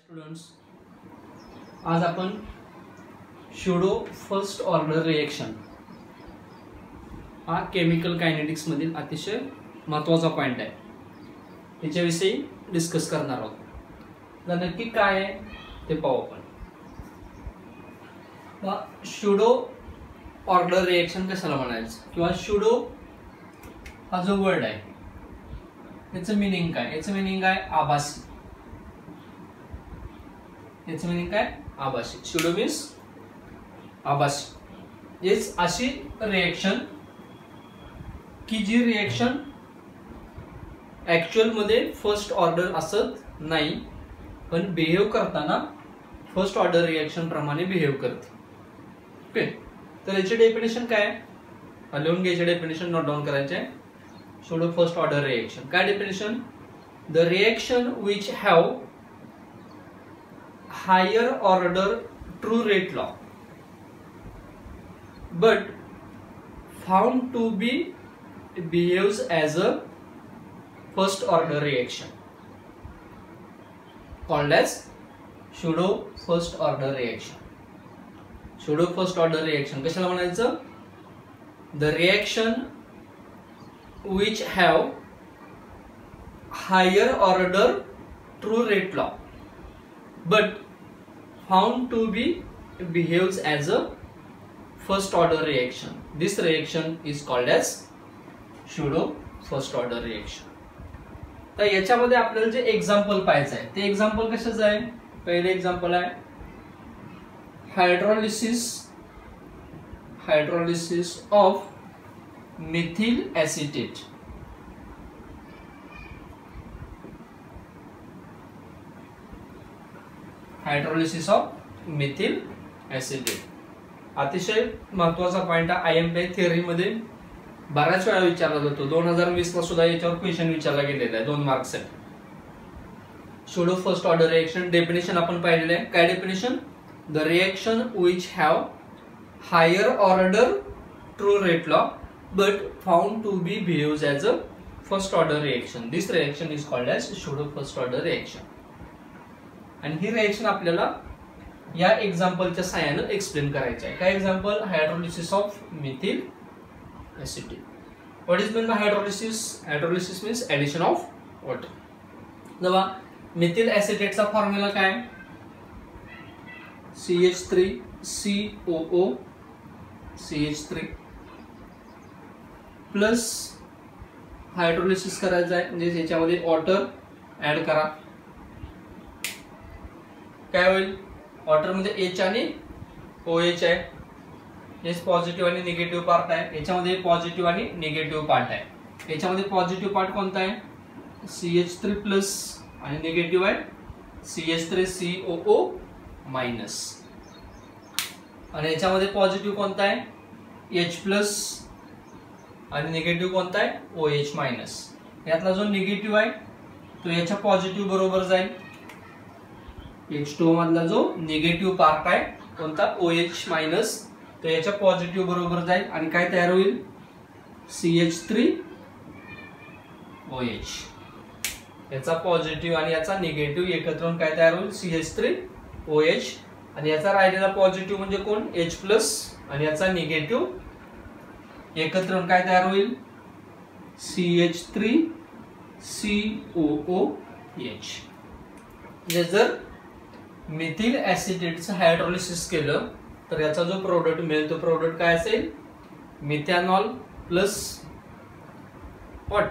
Students, आज आपण pseudo first order reaction हा केमिकल कायनेटिक्स मधील अतिशय महत्त्वाचा पॉइंट आहे, त्याच्याविषयी डिस्कस करणार आहोत. तर नक्की काय आहे ते पाहू आपण. स्युडो ऑर्डर रिएक्शन कशाला म्हणायचं किंवा स्युडो हा जो वर्ड आहे याचं मिनिंग काय? याचं मिनिंग आहे आभासी. याचं मिनिंग काय? आभासी. स्युडो मीन्स आभासी. हेच अशी रिएक्शन की जी रिएक्शन ऍक्च्युअल मध्ये फर्स्ट ऑर्डर असत नाही, पण बिहेव करताना फर्स्ट ऑर्डर रिएक्शन प्रमाणे बिहेव करते. ओके, तर याची डेफिनेशन काय आहे? लिहून घ्यायची डेफिनेशन, नोट डाऊन करायचे. स्युडो फर्स्ट ऑर्डर रिएक्शन काय definition? The reaction which have higher order true rate law but found to be behaves as a first order reaction called as pseudo first order reaction. Pseudo first order reaction कशाला म्हणायचं? The reaction which have higher order true rate law but found to be behaves as a first order reaction. This reaction is called as pseudo first order reaction. तर याच्यामध्ये आपल्याला जे example पाहायचं आहे ते example कशाचं आहे? पहिले एक्झाम्पल आहे hydrolysis of methyl acetate. Hydrolysis of methyl acetate अतिशय महत्वाचा पॉइंट आहे. आयएमपी थिअरी मध्ये बऱ्याच वेळा विचारला जातो. 2020 ला सुद्धा याच्यावर क्वेश्चन विचारला गेलेला आहे 2 मार्क्ससाठी. Pseudo first order reaction definition आपण पाहिलेलं आहे. काय definition? The reaction which have higher order true rate law but found to be behaves as a first order reaction. This reaction is called as pseudo first order reaction. आणि ही reaction आपल्याला या एक्झाम्पलच्या सहाय्याने explain करायचं आहे. काय example? Hydrolysis of methyl acetate. What is mean by hydrolysis? Hydrolysis means addition of water. जेव्हा methyl एसिटेटचा formula काय? CH3COO CH3 प्लस हायड्रोलिसिस करायचं आहे म्हणजे याच्यामध्ये वॉटर ऍड करा. काय होईल? वॉटर मध्ये H आणि OH आहे. हेच पॉझिटिव्ह आणि निगेटिव्ह पार्ट आहे. याच्यामध्ये पॉझिटिव्ह आणि निगेटिव्ह पार्ट आहे. याच्यामध्ये पॉझिटिव्ह पार्ट कोणता आहे? CH3 प्लस आणि निगेटिव्ह आहे CH3COO मायनस. आणि याच्यामध्ये पॉझिटिव्ह कोणता आहे? H प्लस आणि निगेटिव्ह कोणता आहे? OH minus. यातला जो निगेटिव्ह आहे तो याच्या पॉझिटिव्ह बरोबर जाईल. H2O मधला जो निगेटिव्ह पार्ट आहे कोणता? OH मायनस, तो याच्या पॉझिटिव्ह बरोबर जाईल आणि काय तयार होईल? CH3OH. याचा पॉझिटिव्ह आणि याचा निगेटिव्ह एकत्र होऊन काय तयार होईल? CH3OH. आणि याचा राहिलेला पॉझिटिव्ह म्हणजे कोण? H प्लस आणि याचा निगेटिव्ह एकत्र होऊन काय तयार होईल? CH3COOH. जर मिथिल एसिटेटचं हायड्रोलिसिस केलं तर याचा जो प्रोडक्ट मिळेल तो प्रोडक्ट काय असेल? Methanol plus what?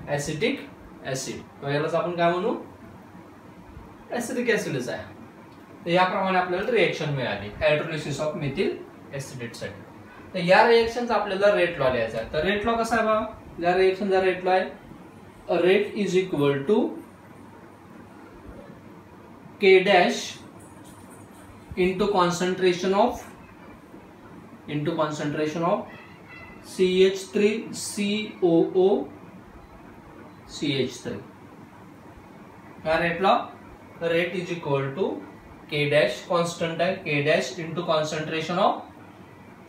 Acetic acid. तो यालाच आपण काय म्हणू? ऍसिटिक ऍसिडच आहे. तर याप्रमाणे आपल्याला रिएक्शन मिळाली हायड्रोलिसिस ऑफ मिथिल एसिटेट साठी. तर या रिएक्शनचा आपल्याला रेट लॉ लिहायचा आहे. तर रेट लॉ कसा आहे बा? या रिएक्शनचा रेट लॉ आहे rate is equal to K dash into concentration of CH3COO CH3. क्या rate law? Rate is equal to K dash constant है K dash into concentration of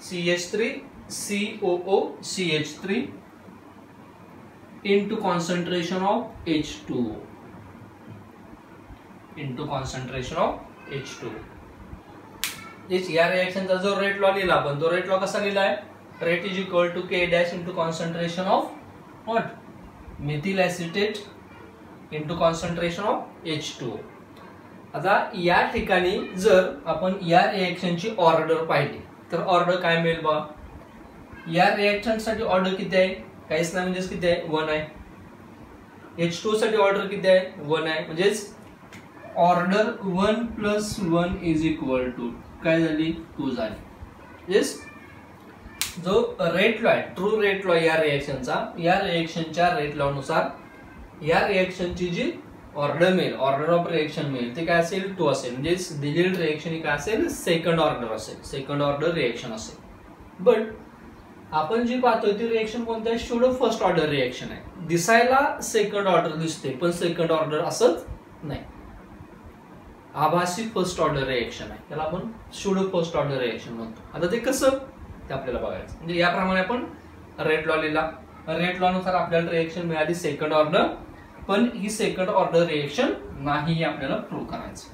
CH3COO CH3 into concentration of H2O. Into concentration of H2O. या रिएक्शनचा जो rate law लिहिला आपण, तो rate law कसा लिहिलाय? Rate is equal to K dash into concentration of what methyl acetate into concentration of H2O. आता या ठिकाणी जर आपण या रिएक्शनची ऑर्डर पाहिली तर ऑर्डर काय मिळेल बा? या रिएक्शन साठी ऑर्डर किती आहे? काहीच नाही, म्हणजेच किती आहे? 1 आहे. H2O साठी ऑर्डर किती आहे? 1 आहे. म्हणजेच order 1 plus 1 is equal to काय झाली? 2 झाली. म्हणजेच जो रेट लॉ आहे, ट्रू रेट लॉ या रिएक्शनचा, या रिएक्शनच्या रेट लॉ नुसार या रिएक्शनची जी ऑर्डर मिळेल, ऑर्डर ऑफ रिएक्शन मिळेल, ते काय असेल? 2 असेल. म्हणजेच दिलेली रिएक्शन ही काय असेल? सेकंड ऑर्डर असेल, सेकंड ऑर्डर रिएक्शन असेल. बट आपण जी पाहतोय ती रिएक्शन कोणती आहे? शूडो फर्स्ट ऑर्डर रिएक्शन आहे. दिसायला सेकंड ऑर्डर दिसते, पण सेकंड ऑर्डर असंच नाही, आभासी फर्स्ट ऑर्डर रिएक्शन आहे. त्याला आपण शूडो फर्स्ट ऑर्डर रिएक्शन म्हणतो. आता ते कसं ते आपल्याला बघायचं. म्हणजे याप्रमाणे आपण रेट लॉ लिहिला. रेट लॉ नुसार आपल्याला रिएक्शन मिळाली सेकंड ऑर्डर, पण ही सेकंड ऑर्डर रिएक्शन नाही हे आपल्याला प्रूव्ह करायचं.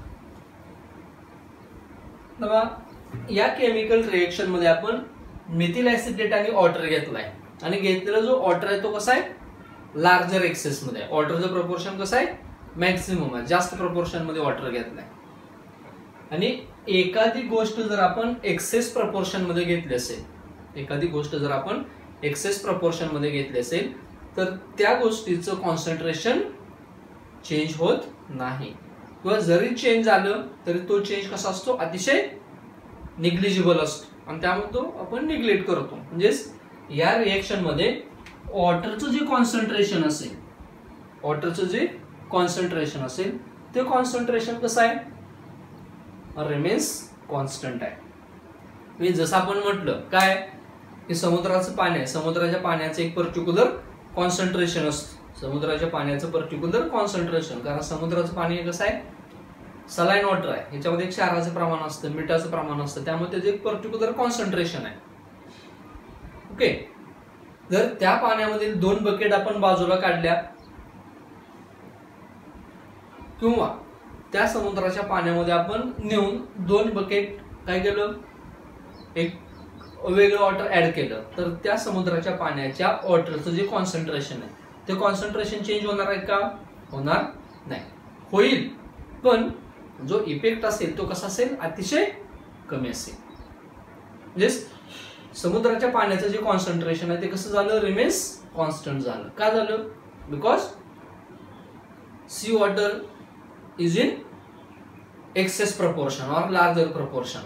या केमिकल रिएक्शन मध्ये आपण मिथिल ऍसिटेट आणि वॉटर घेतलाय, आणि घेतलेला जो वॉटर आहे तो कसा आहे? लार्जर एक्सेस मध्ये. वॉटरचं प्रपोर्शन कसं आहे? मॅक्सिमम आहे, जास्त प्रपोर्शन मध्ये वॉटर घेतलाय. आणि एखादी गोष्ट जर आपण एक्सेस प्रपोर्शन मध्ये घेतली असेल, एखादी गोष्ट जर आपण एक्सेस प्रपोर्शन मध्ये घेतली असेल तर त्या गोष्टीचं कॉन्सन्ट्रेशन चेंज होत नाही, किंवा जरी चेंज झालं तरी तो चेंज कसा असतो? अतिशय निग्लिजिबल असतो, आणि त्यामुळे तो आपण निग्लेक्ट करतो. म्हणजेच या रिएक्शन मध्ये वॉटरचं जे कॉन्सन्ट्रेशन असेल, वॉटरचं जे कॉन्सन्ट्रेशन असेल ते कॉन्सन्ट्रेशन कसं आहे? रिमेन्स कॉन्स्टंट आहे. म्हणजे जसं आपण म्हटलं काय की समुद्राचं पाणी आहे, समुद्राच्या पाण्याचं एक पर्टिक्युलर कॉन्सन्ट्रेशन असतं, समुद्राच्या पाण्याचं पर्टिक्युलर कॉन्सन्ट्रेशन. कारण समुद्राचं पाणी कसं आहे? सलाईन वॉटर आहे, ह्याच्यामध्ये एक क्षाराचं प्रमाण असतं, मिठाचं प्रमाण असतं, त्यामुळे त्याचं एक पर्टिक्युलर कॉन्सन्ट्रेशन आहे. ओके. जर त्या पाण्यामधील 2 बकेट आपण बाजूला काढल्या, किंवा त्या समुद्राच्या पाण्यामध्ये आपण नेऊन 2 बकेट काय केलं? एक वेगळं वॉटर ऍड केलं, तर त्या समुद्राच्या पाण्याच्या वॉटरचं जे कॉन्सन्ट्रेशन आहे ते कॉन्सन्ट्रेशन चेंज होणार आहे का? होणार नाही. होईल, पण जो इफेक्ट असेल तो कसा असेल? अतिशय कमी असेल. म्हणजे समुद्राच्या पाण्याचं जे कॉन्सन्ट्रेशन आहे ते कसं झालं? रिमेन्स कॉन्स्टंट झालं. का झालं? Because C water is in excess proportion or larger proportion.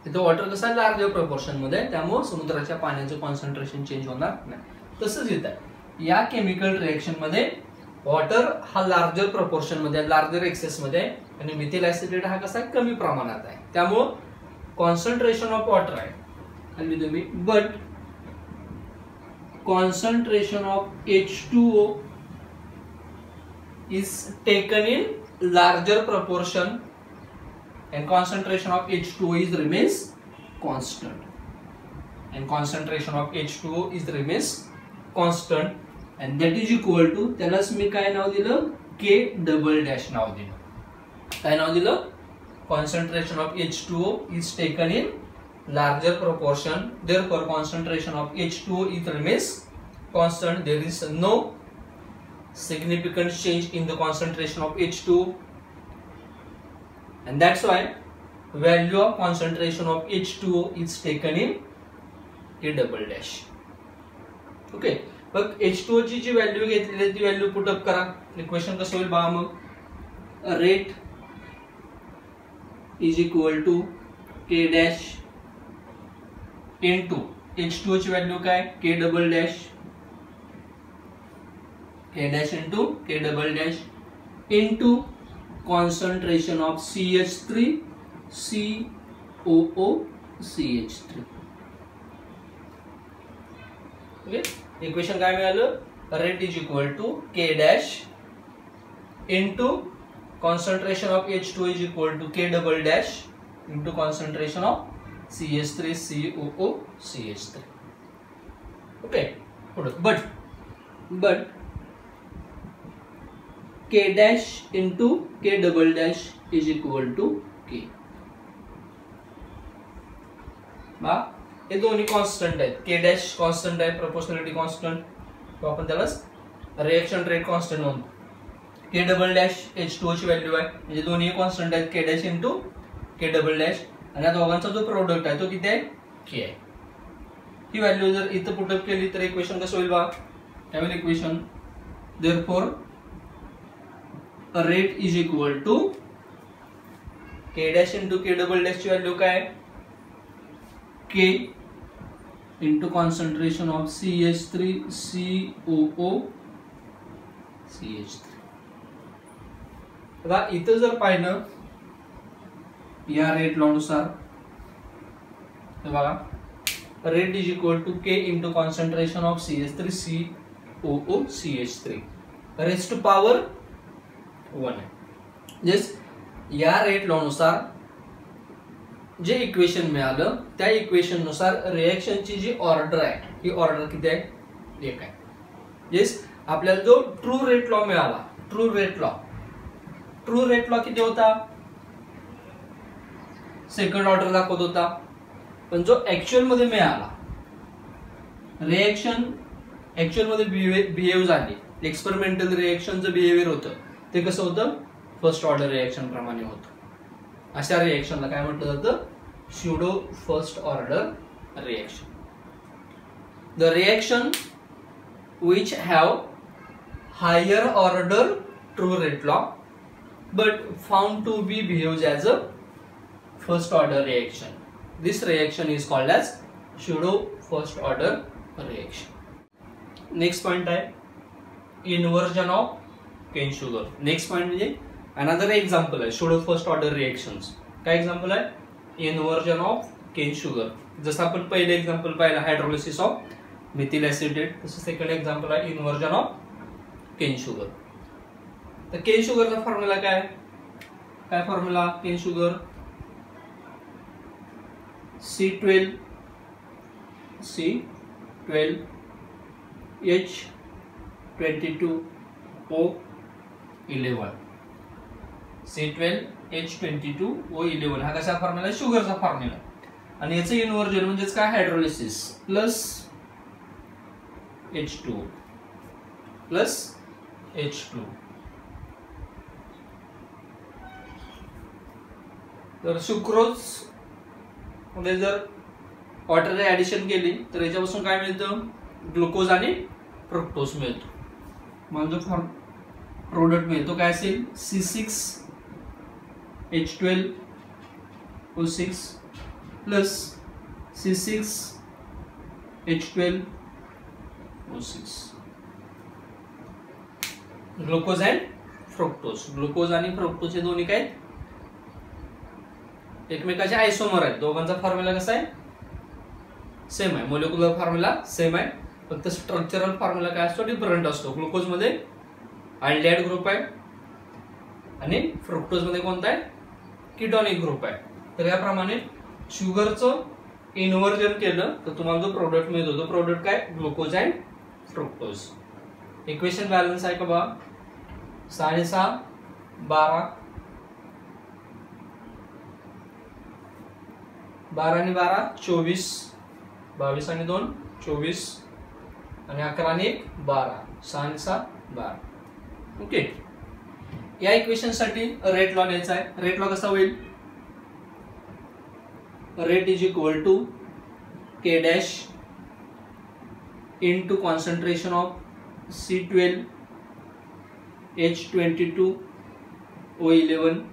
तिथं वॉटर कसं आहे? लार्जर प्रपोर्शन मध्ये, त्यामुळे समुद्राच्या पाण्याचं कॉन्सन्ट्रेशन चेंज होणार नाही. तसंच येत आहे या केमिकल रिएक्शन मध्ये वॉटर हा लार्जर प्रपोर्शन मध्ये, लार्जर एक्सेस मध्ये, आणि मिथिल ऍसिटेट हा कसा कमी प्रमाणात आहे. त्यामुळे कॉन्सन्ट्रेशन ऑफ वॉटर आहे खाली तुम्ही, but concentration of H2O is taken in larger proportion and concentration of H2O is remains constant, and concentration of H2O is remains constant, and that is equal to, त्यालाच मी काय नाव दिलं? K double dash नाव दिलं. काय नाव दिलं? concentration of H2O is taken in larger proportion, therefore concentration of H2O is remains constant. There is no significant change in the concentration of H2O, and that's why value of concentration of H2O is taken in K double dash. Okay, but H2O ची जी value घेतलेली आहे ती value put up करा. Equation कसं होईल बघा मग? Rate is equal to K dash into H2O ची व्हॅल्यू काय? K double dash, K dash into K double dash into concentration of CH3 COO CH3. Okay, equation काय मिळालं? Rate is equal to K dash into concentration of H2 is equal to K double dash into concentration of CH3 COO CH3. Okay, but K dash into K double dash is equal to K. बा हे दोन्ही constant आहेत. K dash constant आहे, proportionality constant, तो आपण त्याला reaction rate constant म्हणतो. K double dash H2O ची व्हॅल्यू आहे, म्हणजे दोन्ही कॉन्स्टंट आहेत. K dash into K double dash, आणि या दोघांचा जो प्रोडक्ट आहे तो किती आहे? K आहे. ही व्हॅल्यू जर इथं पुट अप केली तर इक्वेशन कसं होईल बा? त्यावेळी equation therefore rate is equal to K dash into K double dash ची व्हॅल्यू काय? K into concentration of CH3COO CH3. आता इथं जर पाहिलं या रेट लॉ नुसार तर बघा, rate is equal to K into concentration of CH3COO CH3 raise to power 1 आहे. जस या रेट लॉ नुसार जे इक्वेशन मिळालं त्या इक्वेशन नुसार रिएक्शनची जी ऑर्डर आहे ही ऑर्डर किती आहे? 1 आहे. येस, आपल्याला जो ट्रू रेट लॉ मिळाला, ट्रू रेट लॉ किती होता? सेकंड ऑर्डर दाखवत होता. पण जो ऍक्च्युअल मध्ये मिळाला, रिएक्शन ऍक्च्युअल मध्ये बिहेव झाली, एक्सपेरिमेंटल रिएक्शनचं बिहेवियर होतं ते कसं होतं? फर्स्ट ऑर्डर रिएक्शन प्रमाणे होतं. अशा रिएक्शनला काय म्हटलं जातं? Pseudo first order reaction. The reaction which have higher order true rate law but found to be behaves as a first order reaction. This reaction is called as pseudo first order reaction. Next point है inversion of cane sugar. Next point म्हणजे another example है pseudo first order reactions. काय example है? Inversion of cane sugar. जसं आपण पहिले example पाहिला hydrolysis of methyl acetate, तसं सेकंड एक्झाम्पल आहे इन्व्हर्जन ऑफ केन शुगर. तर केन शुगरचा फॉर्म्युला काय? काय formula cane sugar? C12 H22O11 C12H22O11 हा कसा फॉर्म्युला आहे? शुगरचा फॉर्म्युला. आणि याचं इन्व्हर्जन म्हणजेच काय? Hydrolysis plus H2 plus H2. तर सुक्रोज मध्ये जर वॉटर ऍडिशन केली तर याच्यापासून काय मिळतं? ग्लुकोज आणि फ्रुक्टोज मिळतो. मग जो प्रोडक्ट मिळतो काय असेल? C6H12O6 plus C6H12O6 glucose and fructose. Glucose आणि फ्रुक्टोज हे दोन्ही काय एकमेकाचे आयसोमर आहेत. दोघांचा फॉर्म्युला कसा आहे? सेम आहे. मोलेक्युलर फॉर्म्युला सेम आहे, फक्त स्ट्रक्चरल फॉर्म्युला काय असतो? डिफरंट असतो. ग्लुकोज मध्ये अल्डिहाइड ग्रुप आहे आणि फ्रुक्टोज मध्ये कोणता आहे? कीटोनिक ग्रुप आहे. तर याप्रमाणे शुगरचं इन्व्हर्जन केलं तर तुम्हाला जो प्रोडक्ट मिळतो तो प्रोडक्ट काय? Glucose and fructose. Equation balance आहे का बा? 6.5 12 12 आणि 12 24 22 आणि 2 24 आणि 11 आणि 1 12 6 आणि 6 12. ओके, या इक्वेशन साठी रेट लॉ लिहायचा आहे. रेट लॉ कसा होईल? Rate is equal to K dash into concentration of C12H22O11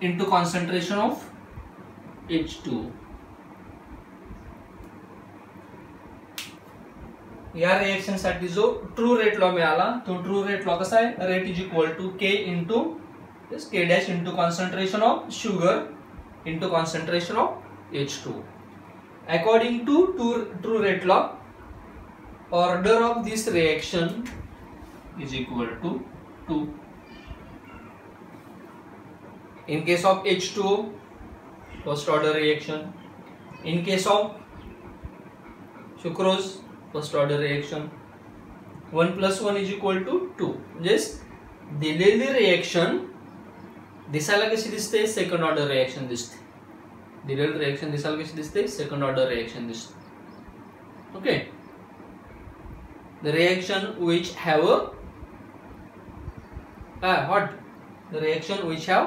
into concentration of H2. या रिएक्शन साठी जो ट्रू रेट लॉ मिळाला तो ट्रू रेट लॉ कसा आहे? Rate is equal to K into K dash into concentration of sugar into concentration of H2. According to true rate law, order of this reaction is equal to 2. In case of H2O, first order reaction. In case of sucrose, first order reaction. 1 + 1 = 2. म्हणजेच दिलेली reaction दिसायला कशी दिसते? Second order reaction दिसते. दिलेली reaction दिसायला कशी दिसते? सेकंड ऑर्डर रिएक्शन दिसते. Okay. The reaction which have the reaction which have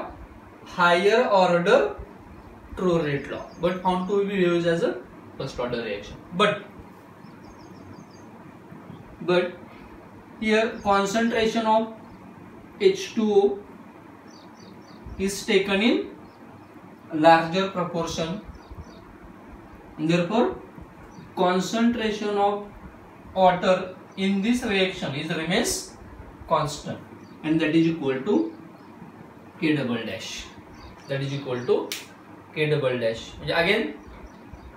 higher order true rate law but found to be used as a first order reaction. But here concentration of H2O is taken in larger proportion. Therefore, concentration of water in this reaction remains constant, and that is equal to K double dash. That is equal to K double dash. म्हणजे again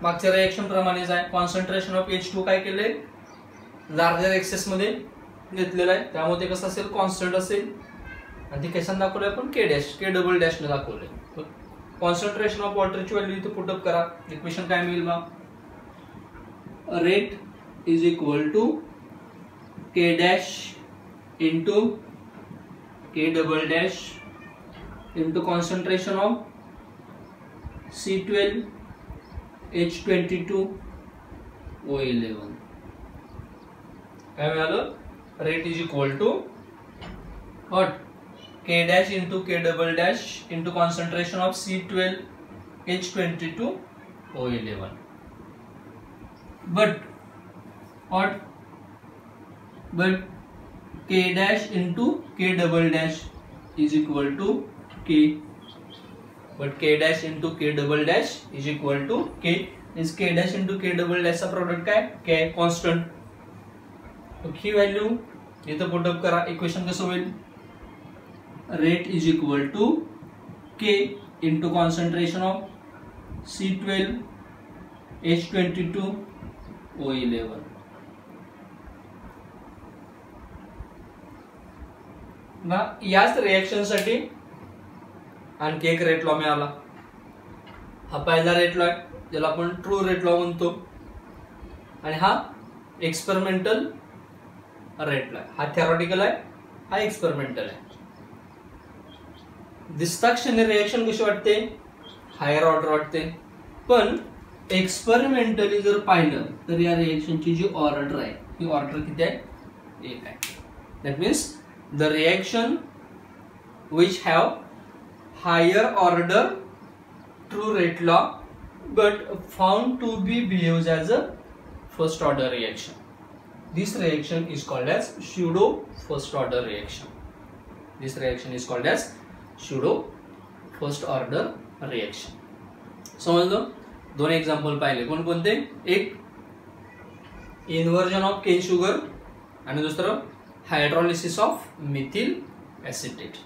मागच्या reaction प्रमाणेच आहे. Concentration of H2 काय केले? Larger access मध्ये घेतलेलं आहे, त्यामुळे ते कसं असेल? कॉन्स्टंट असेल. आणि ते कशाने दाखवलंय आपण? K dash, K double dash ने दाखवलंय. कॉन्सन्ट्रेशन ऑफ वॉटरची व्हॅल्यू इथे पुटअप करा. इक्वेशन काय मिळेल बा? Rate is equal to K dash into K double dash into concentration of C12 H22 O11. काय मिळालं? Rate is equal to what? K dash into K double dash into concentration of C12 H22 O11. But K dash into K double dash is equal to K. But K dash into K double dash is equal to K. Is K dash into K double dash चा product काय? K constant. तो ही value इथं put up करा. Equation कसं होईल? Rate is equal to K into concentration of C12 H22 O11. याच reaction साठी आणखी एक रेट लॉ मिळाला. हा पहिला रेट लॉ आहे, ज्याला आपण ट्रू रेट लॉ म्हणतो, आणि हा एक्सपेरिमेंटल रेट लॉ आहे. हा थेरॉटिकल आहे, हा एक्सपेरिमेंटल आहे. दिसता क्षणी रिएक्शन कशी वाटते? हायर ऑर्डर वाटते. पण एक्सपेरिमेंटली जर पाहिलं तर या रिएक्शनची जी ऑर्डर आहे ही ऑर्डर किती आहे? 1 आहे. That means the reaction which have higher order true rate law but found to be behaves as a first order reaction. This reaction is called as pseudo first order reaction. This reaction is called as pseudo first order reaction. समजलं? दोन example पाहिले. कोणकोणते? एक inversion of cane sugar आणि दुसरं hydrolysis of methyl acetate.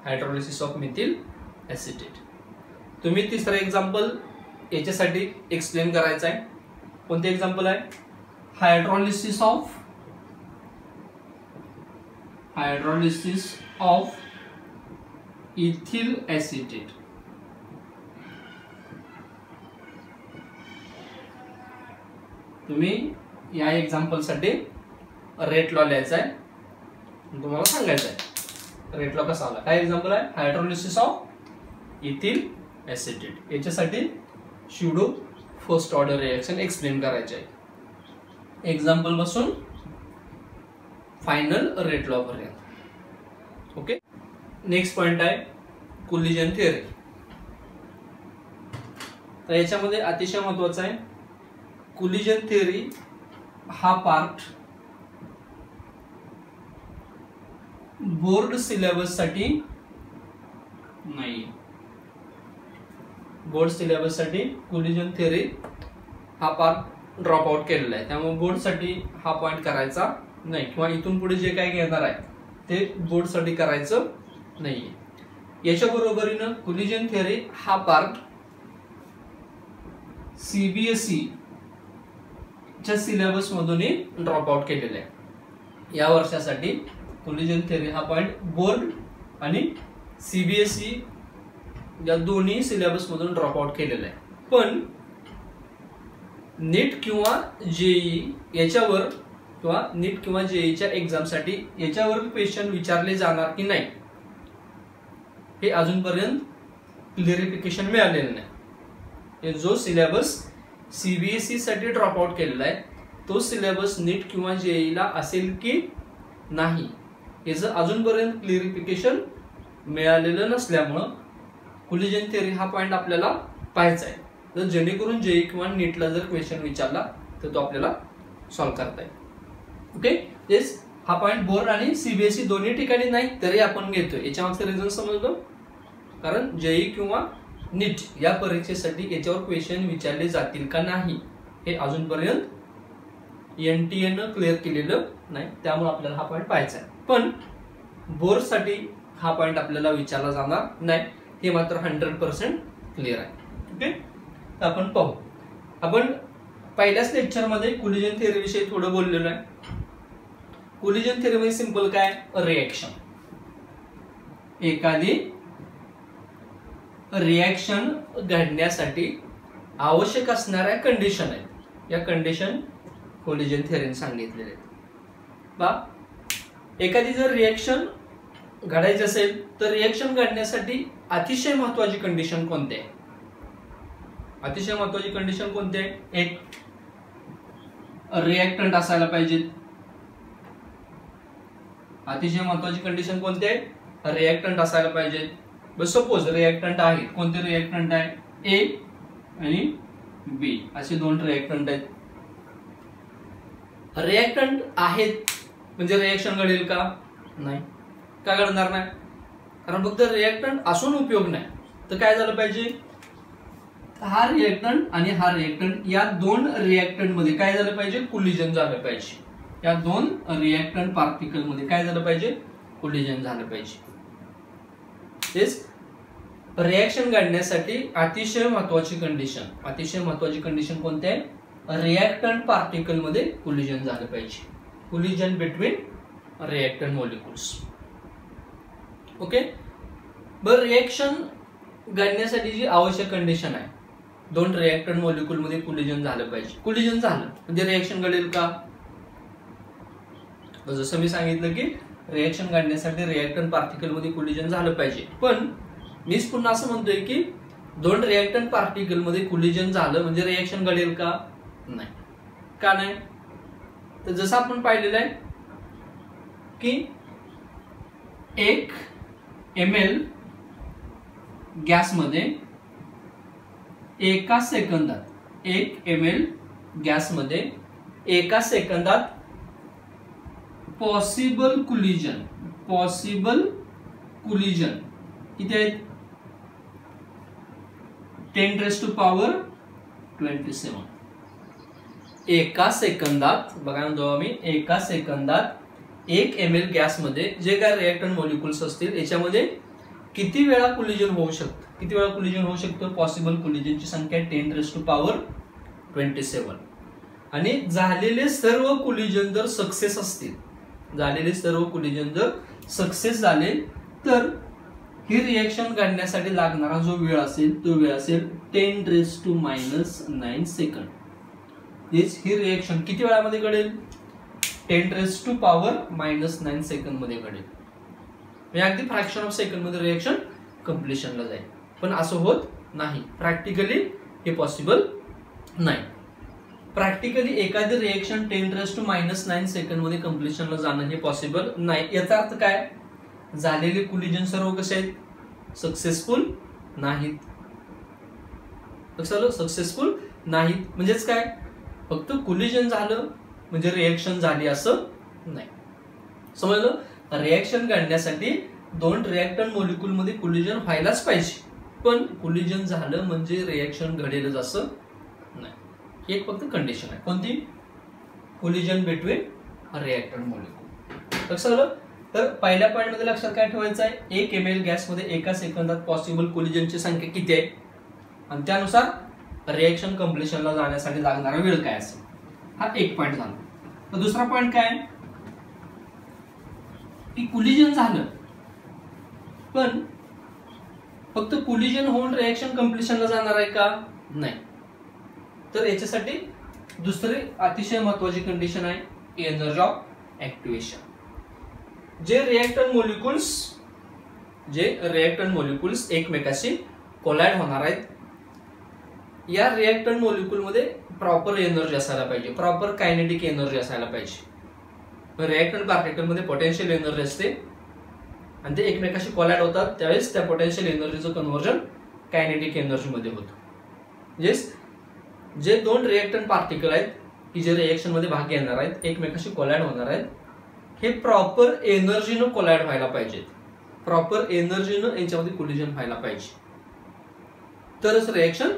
Hydrolysis of methyl acetate. तुम्ही तिसरं example याच्यासाठी एक्सप्लेन करायचं आहे. कोणते एक्झाम्पल आहे? Hydrolysis of ethyl acetate. तुम्ही या एक्झाम्पल साठी रेट लॉ लिहायचा आहे, तुम्हाला सांगायचं आहे रेट लॉ कसा आला. काय एक्झाम्पल आहे? Hydrolysis of ethyl acetate. याच्यासाठी pseudo first order reaction explain करायचे आहे. एक्झाम्पल पासून फायनल रेट लॉ पर्यंत. ओके. नेक्स्ट पॉइंट आहे कोलिजन थिअरी. तर याच्यामध्ये अतिशय महत्वाचा आहे कोलिजन थिअरी हा पार्ट बोर्ड सिलेबस साठी नाही. बोर्ड सिलेबस साठी कोलिजन थिअरी हा पार्ट ड्रॉप आउट केलेला आहे, त्यामुळे बोर्ड साठी हा पॉइंट करायचा नाही, किंवा इथून पुढे जे काही घेणार आहे ते बोर्ड साठी करायचं नाहीये. याच्या बरोबरीनं कोलिजन थिअरी हा पार्ट सीबीएसई च्या सिलेबस मधूनही ड्रॉप आउट केलेला आहे. या वर्षासाठी कोलिजन थिअरी हा पॉइंट बोर्ड आणि सीबीएसई या दोन्ही सिलेबस मधून ड्रॉप आउट केलेला आहे. पण नीट किंवा जेई याच्यावर किंवा नीट किंवा जेईच्या एक्झामसाठी याच्यावर क्वेश्चन विचारले जाणार की नाही हे अजूनपर्यंत क्लिअरिफिकेशन मिळालेलं नाही. जो सिलेबस सीबीएसई साठी ड्रॉप आउट केलेला आहे तो सिलेबस नीट किंवा जेईला असेल की नाही याचं अजूनपर्यंत क्लिअरिफिकेशन मिळालेलं नसल्यामुळं कोलिजन थिअरी हा पॉइंट आपल्याला पाहायचा आहे. तर जेणेकरून जेई किंवा नीटला जर क्वेश्चन विचारला तर तो आपल्याला सॉल्व्ह करता येईल. ओके, तेच हा पॉइंट बोर्ड आणि सीबीएसई दोन्ही ठिकाणी नाही तरी आपण घेतोय. याच्या मागचं रिझन समजलं, कारण जेई किंवा नीट या परीक्षेसाठी याच्यावर क्वेश्चन विचारले जातील का नाही हे अजूनपर्यंत एनटीएनं क्लिअर केलेलं नाही, त्यामुळे आपल्याला हा पॉइंट पाहायचा आहे. पण बोर्ड साठी हा पॉइंट आपल्याला विचारला जाणार नाही हे मात्र 100% क्लिअर आहे. ओके, तर आपण पाहू. आपण पहिल्याच लेक्चर मध्ये कोलिजन थिअरी विषयी थोडं बोललेलो आहे. कोलिजन थिअरी मध्ये सिंपल काय, रिएक्शन, एखादी रिएक्शन घडण्यासाठी आवश्यक असणाऱ्या कंडिशन आहेत, या कंडिशन कोलिजन थिअरीने सांगितलेले आहेत. बा एखादी जर रिएक्शन घडायची असेल तर रिएक्शन घडण्यासाठी अतिशय महत्वाची कंडिशन कोणती आहे? अतिशय महत्वाची कंडिशन कोणती आहे? एक रिएक्टंट असायला पाहिजे. अतिशय महत्वाची कंडिशन कोणती आहे? रिएक्टंट असायला पाहिजे. बस सपोज रिएक्टंट आहे, कोणते रिएक्टंट आहे? ए आणि बी असे दोन रिएक्टंट आहेत. रिएक्टंट आहेत म्हणजे रिएक्शन घडेल का? नाही. का घडणार नाही? कारण फक्त रिएक्टंट असून उपयोग नाही. तर काय झालं पाहिजे, हा रिएक्टंट आणि हा रिएक्टंट या दोन रिएक्टंट मध्ये काय झालं पाहिजे? कोलिजन झालं पाहिजे. या दोन रिएक्टंट पार्टिकल मध्ये काय झालं पाहिजे? कोलिजन झालं पाहिजे. तेच रिएक्शन घडण्यासाठी अतिशय महत्वाची कंडिशन, अतिशय महत्वाची कंडिशन कोणती आहे? रिएक्टंट पार्टिकल मध्ये कोलिजन झालं पाहिजे. Collision between reactant molecules. Okay, बर रिएक्शन घडण्यासाठी जी आवश्यक कंडिशन आहे, दोन रिएक्टंट मॉलिक्युल मध्ये कोलिजन झालं पाहिजे. कोलिजन झालं म्हणजे रिएक्शन घडेल का? जसं मी सांगितलं की रिएक्शन घडण्यासाठी रिएक्टंट पार्टिकल मध्ये कोलिजन झालं पाहिजे. पण मीच पुन्हा असं म्हणतोय की दोन रिएक्टंट पार्टिकल मध्ये कोलिजन झालं म्हणजे रिएक्शन घडेल का? नाही. का नाही? तर जसं आपण पाहिलेलं आहे की 1 ml गॅसमध्ये एका सेकंदात 1 ml गॅसमध्ये एका सेकंदात पॉसिबल कोलिजन किती आहेत? 10⁻27. एका सेकंदात बघा ना आम्ही, एका सेकंदात 1 ml गॅसमध्ये जे काय रिएक्टंट मॉलिक्युल्स असतील याच्यामध्ये किती वेळा कोलिजन होऊ शकतं? किती वेळा कोलिजन होऊ शकतं? पॉसिबल कोलिजनची संख्या 10⁻27. आणि झालेले सर्व कोलिजन जर सक्सेस असतील, झालेले सर्व कोलिजन जर सक्सेस झाले तर ही रिएक्शन घडण्यासाठी लागणारा जो वेळ असेल तो वेळ असेल 10⁻⁹ सेकंद. ही रिएक्शन किती वेळामध्ये घडेल? 10⁻⁻⁹ सेकंद मध्ये घडेल. म्हणजे अगदी फ्रॅक्शन ऑफ सेकंड मध्ये रिएक्शन कम्प्लिशनला जाईल. पण असं होत नाही, प्रॅक्टिकली हे पॉसिबल नाही. प्रॅक्टिकली एखादी रिएक्शन 10⁻⁹ सेकंड मध्ये कम्प्लिशनला जाणं हे पॉसिबल नाही. याचा अर्थ काय? झालेले कोलिजन सर्व कसे आहेत? सक्सेसफुल नाहीत. सक्सेसफुल नाहीत म्हणजेच काय? फक्त कोलिजन झालं म्हणजे रिएक्शन झाली असं नाही. समजलं? रिएक्शन घडण्यासाठी दोन रिएक्टंट मॉलिक्युल मध्ये कोलिजन व्हायलाच पाहिजे, पण कोलिजन झालं म्हणजे रिएक्शन घडेलच असं नाही. ही एक फक्त कंडिशन आहे. कोणती? Collision between reactant molecule. लक्षात? तर पहिल्या पॉइंट मध्ये लक्षात काय ठेवायचं आहे? 1 ml गॅस मध्ये एका सेकंदात पॉसिबल कोलिजनची संख्या किती आहे आणि त्यानुसार रिएक्शन कम्प्लिशनला जाण्यासाठी लागणारा वेळ काय असेल. हा एक पॉइंट झाला. तर दुसरा पॉइंट काय? की कोलिजन झालं पण फक्त कोलिजन होऊन रिएक्शन कम्प्लिशनला जाणार आहे का? नाही. तर याच्यासाठी दुसरी अतिशय महत्वाची कंडिशन आहे एनर्जी ऑफ ऍक्टिव्हेशन. जे रिएक्टंट मॉलिक्युल्स एकमेकाशी कोलाइड होणार आहेत, या रिएक्टंट मॉलिक्युल मध्ये प्रॉपर एनर्जी असायला पाहिजे, प्रॉपर कायनेटिक एनर्जी असायला पाहिजे. रिएक्टंट पार्टिकल मध्ये पोटेन्शियल एनर्जी असते आणि ते एकमेकाशी कोलाइड होतात, त्यावेळेस त्या पोटेन्शियल एनर्जीचं कन्व्हर्जन कायनेटिक एनर्जी मध्ये होतं. जे दोन रिएक्टंट पार्टिकल आहेत की जे रिएक्शन मध्ये भाग घेणार आहेत, एकमेकाशी कोलाइड होणार आहेत, हे प्रॉपर एनर्जीनं कोलाइड व्हायला पाहिजेत, प्रॉपर एनर्जीनं यांच्यामध्ये कोलिजन व्हायला पाहिजे, तरच रिएक्शन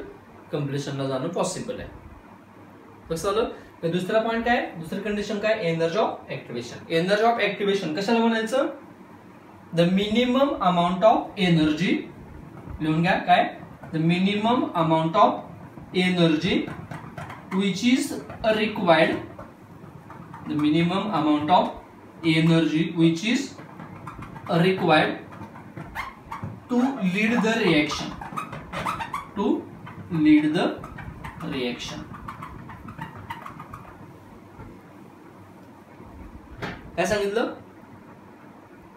कंप्लिशनला जाणं पॉसिबल आहे. कसं झालं? दुसरा पॉइंट काय, दुसरी कंडिशन काय, energy of activation. Energy of activation कशाला म्हणायचं? The minimum amount of energy, लिहून घ्या काय, the minimum amount of energy which is required, the minimum amount of energy which is required to lead the reaction, to lead the reaction. काय सांगितलं?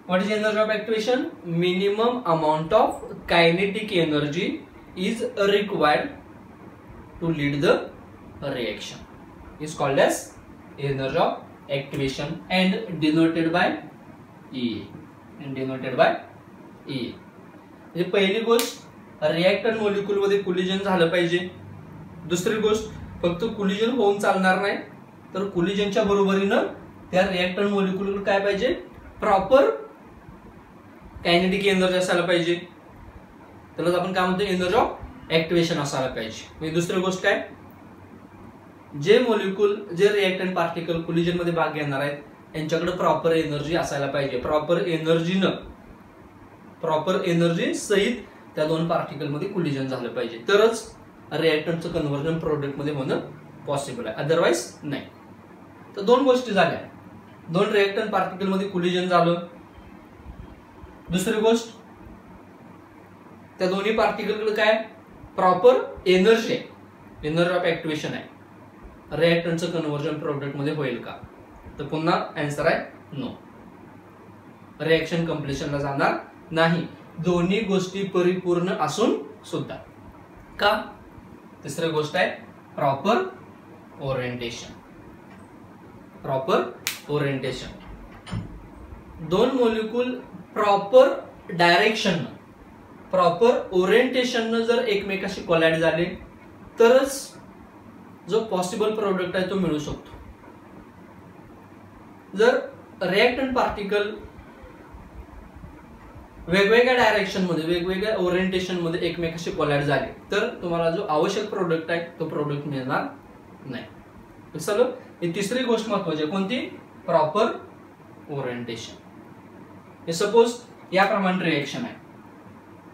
What is energy of activation? Minimum amount of kinetic energy is required to lead the reaction is called as energy of activation and denoted by E. म्हणजे पहिली गोष्ट reactant molecule मध्ये collision झालं पाहिजे. दुसरी गोष्ट फक्त कोलिजन होऊन चालणार नाही, तर कोलिजनच्या बरोबरीनं त्या रिएक्टंट मॉलिक्युल काय पाहिजे, प्रॉपर कायनेटिक एनर्जी असायला पाहिजे, त्यालाच आपण काय म्हणतो, एनर्जी ऑफ ऍक्टिव्हेशन असायला पाहिजे. म्हणजे दुसरी गोष्ट काय, जे मॉलिक्युल, जे रिएक्टंट पार्टिकल कोलिजन मध्ये भाग घेणार आहेत, यांच्याकडे प्रॉपर एनर्जी असायला पाहिजे, प्रॉपर एनर्जी सहित त्या दोन पार्टिकल मध्ये कोलिजन झालं पाहिजे, तरच रिएक्टंटचं कन्व्हर्जन प्रोडक्ट मध्ये होणं पॉसिबल आहे, अदरवाइज नाही. तर दोन गोष्टी झाल्या, दोन रिएक्टंट पार्टिकल मध्ये कोलिजन झालं. दुसरी गोष्ट, त्या दोन्ही पार्टिकलकडे काय, प्रॉपर एनर्जी आहे, एनर्जी ऑफ ऍक्टिव्हेशन आहे. रिएक्टंटचं कन्व्हर्जन प्रोडक्ट मध्ये होईल का? तर पुन्हा आन्सर आहे नो, रिएक्शन कंप्लिशनला जाणार नाही, दोन्ही गोष्टी परिपूर्ण असून सुद्धा. का? तिसरी गोष्ट आहे प्रॉपर ओरिएंटेशन. दोन molecule proper direction, proper orientation जर एकमेकाशी कोलाइड झाले, तरच जो पॉसिबल प्रोडक्ट आहे तो मिळू शकतो. जर रिएक्टंट पार्टिकल वेगवेगळ्या डायरेक्शन मध्ये, वेगवेगळ्या ओरिएंटेशन मध्ये एकमेकाशी कोलाइड झाले, तर तुम्हाला जो आवश्यक प्रोडक्ट आहे तो प्रोडक्ट मिळणार नाही. चलो, ही तिसरी गोष्ट महत्वाची आहे, कोणती? Proper orientation. हे सपोज याप्रमाणे रिएक्शन आहे,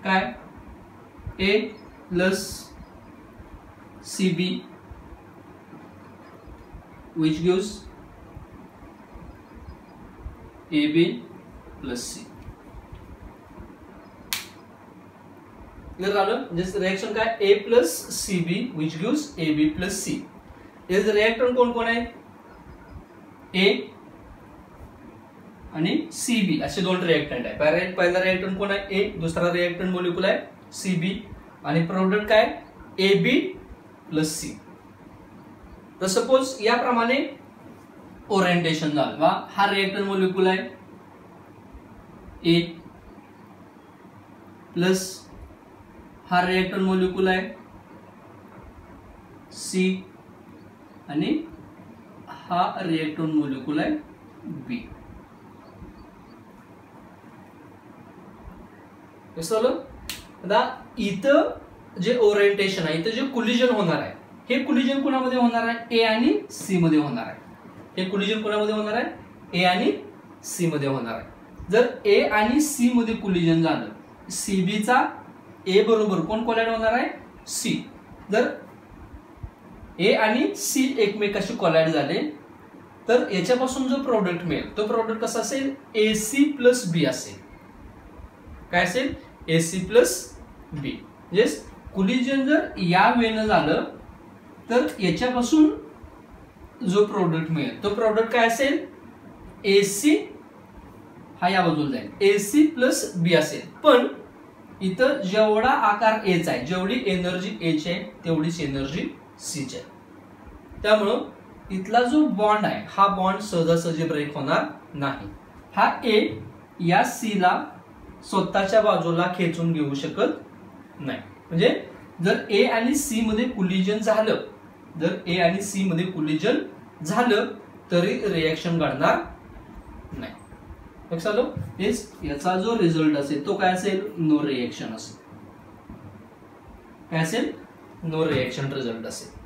काय, A plus CB which gives AB plus C. Clear झालं? म्हणजे रिएक्शन काय, A plus CB which gives AB plus C. याचे रिएक्टंट कोण कोण आहे? A आणि CB असे दोन रिएक्टंट आहे. पहिला रिएक्टंट कोण आहे? A, दुसरा रिएक्टंट मॉलिक्युल आहे CB आणि प्रोडक्ट काय, AB plus C. तर सपोज याप्रमाणे ओरिएंटेशन झालं, हा रिएक्टंट मॉलिक्युल आहे A प्लस हा रिएक्टंट मॉलिक्युल आहे C आणि हा रिएक्टंट मॉलिक्युल आहे B. आता इथं जे ओरिएंटेशन आहे, इथं जे कोलिजन होणार आहे, हे कोलिजन कोणामध्ये होणार आहे? ए आणि सी मध्ये होणार आहे. हे कोलिजन कोणामध्ये होणार आहे? ए आणि सी मध्ये होणार आहे. जर ए आणि सी मध्ये कोलिजन झालं, सीबीचा ए बरोबर कोण कोलाइड होणार आहे? सी. जर ए आणि सी एकमेकाशी कोलाइड झाले, तर याच्यापासून जो प्रोडक्ट मिळेल तो प्रोडक्ट कसा असेल? AC प्लस बी असेल. काय असेल? AC प्लस बी. कोलिजन जर या वेनं झालं, तर याच्यापासून जो प्रोडक्ट मिळेल तो प्रोडक्ट काय असेल, AC हा या बाजूला जाईल, AC प्लस बी असेल. पण इथं जेवढा आकार एचा आहे, जेवढी एनर्जी एच आहे तेवढीच एनर्जी सीची आहे. त्यामुळं इथला जो बॉन्ड आहे हा बॉन्ड सहजासहजी ब्रेक होणार नाही. हा ए या सी ला स्वतःच्या बाजूला खेचून घेऊ शकत नाही. म्हणजे जर ए आणि सी मध्ये कोलिजन झालं, जर ए आणि सी मध्ये कोलिजन झालं तरी रिएक्शन घडणार नाही. लक्षात आलं? याचा जो रिझल्ट असेल तो काय असेल, नो रिएक्शन असेल. काय असेल, नो रिएक्शन रिझल्ट असेल.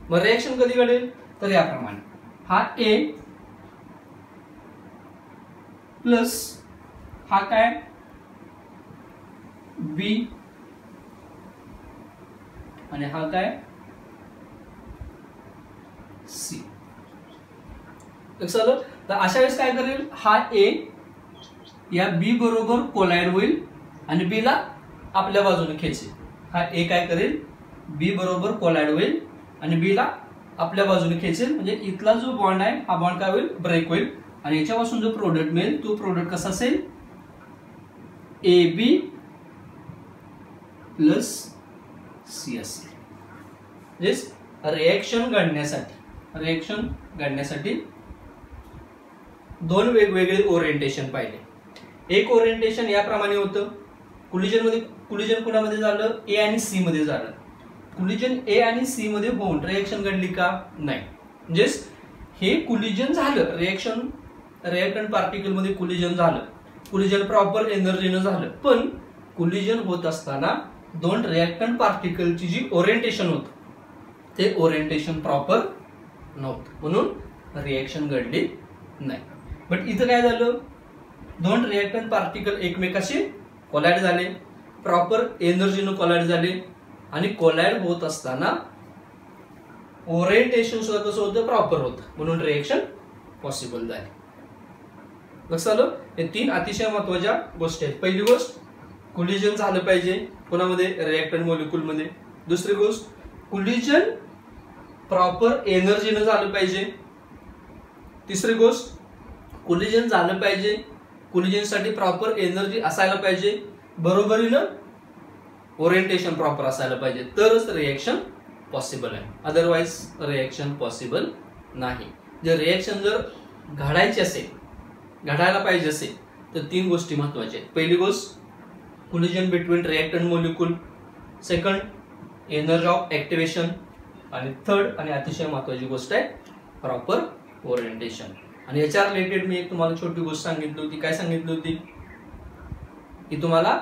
मग रिएक्शन कधी घडेल, तर याप्रमाणे हा ए प्लस हा काय बी आणि हा काय सी. लक्षात आलं? तर अशा वेळेस काय करेल, हा ए या बी बरोबर कोलाइड होईल आणि बी ला आपल्या बाजूने खेचेल. हा ए काय करेल, बी बरोबर कोलाइड होईल आणि बी ला आपल्या बाजूने खेचेल. म्हणजे इथला जो बॉन्ड आहे हा बॉन्ड काय होईल, ब्रेक होईल आणि याच्यापासून जो प्रोडक्ट मिळेल तो प्रोडक्ट कसा असेल, AB प्लस सी असेल. म्हणजे रिएक्शन घडण्यासाठी दोन वेगवेगळे ओरिएंटेशन पाहिले. एक ओरिएंटेशन याप्रमाणे होतं, कोलिजन कुणामध्ये झालं, ए आणि सी मध्ये झालं. कोलिजन ए आणि सी मध्ये होऊन रिएक्शन घडली का, नाही. म्हणजेच हे कोलिजन झालं, रिएक्टंट पार्टिकल मध्ये कोलिजन झालं, कोलिजन प्रॉपर एनर्जीनं झालं. पण कोलिजन होत असताना दोन रिएक्टंट पार्टिकलची जी ओरिएंटेशन होतं ते ओरिएंटेशन प्रॉपर नव्हतं, म्हणून रिएक्शन घडली नाही. बट इथं काय झालं, दोन रिएक्टंट पार्टिकल एकमेकाशी कोलाइड झाले, प्रॉपर एनर्जीनं कोलाइड झाले आणि कोलाइड होत असताना ओरिएंटेशन सुद्धा कसं होतं, प्रॉपर होतं, म्हणून रिएक्शन पॉसिबल झाली. लक्षात आलं? हे तीन अतिशय महत्वाच्या गोष्टी आहेत. पहिली गोष्ट, कोलिजन झालं पाहिजे कोणामध्ये, रिएक्टंट मॉलिक्यूल मध्ये. दुसरी गोष्ट, कोलिजन प्रॉपर एनर्जीनं झालं पाहिजे. तिसरी गोष्ट, कोलिजन झालं पाहिजे, कोलिजन साठी प्रॉपर एनर्जी असायला पाहिजे, बरोबरीनं ओरिएंटेशन प्रॉपर असायला पाहिजे, तरच रिएक्शन पॉसिबल आहे. अदरवाइज रिएक्शन पॉसिबल नाही. जर रिएक्शन जर घडायची असेल, घडायला पाहिजे असेल तर तीन गोष्टी महत्वाच्या आहेत. पहिली गोष्ट, collision between reactant molecule. Second, energy of activation. आणि थर्ड आणि अतिशय महत्वाची गोष्ट आहे प्रॉपर ओरिएंटेशन. आणि याच्या रिलेटेड मी एक तुम्हाला छोटी गोष्ट सांगितली होती. काय सांगितली होती की तुम्हाला